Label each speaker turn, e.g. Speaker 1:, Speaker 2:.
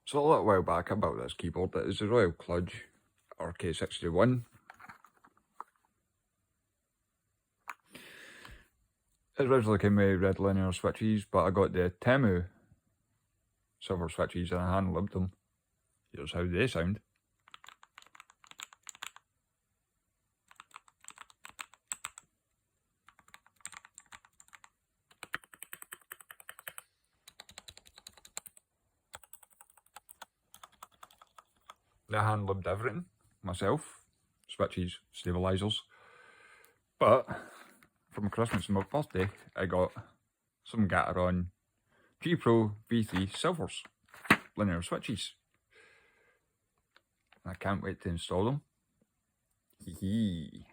Speaker 1: So a little while back I bought this keyboard. It is the Royal Kludge RK61. It originally came with red linear switches, but I got the Outemu Silver switches and I hand libbed them. Here's how they sound. I hand libbed everything myself, switches, stabilisers, but for my Christmas and my birthday I got some Gateron G Pro V3 Silvers linear switches. I can't wait to install them. Hee hee.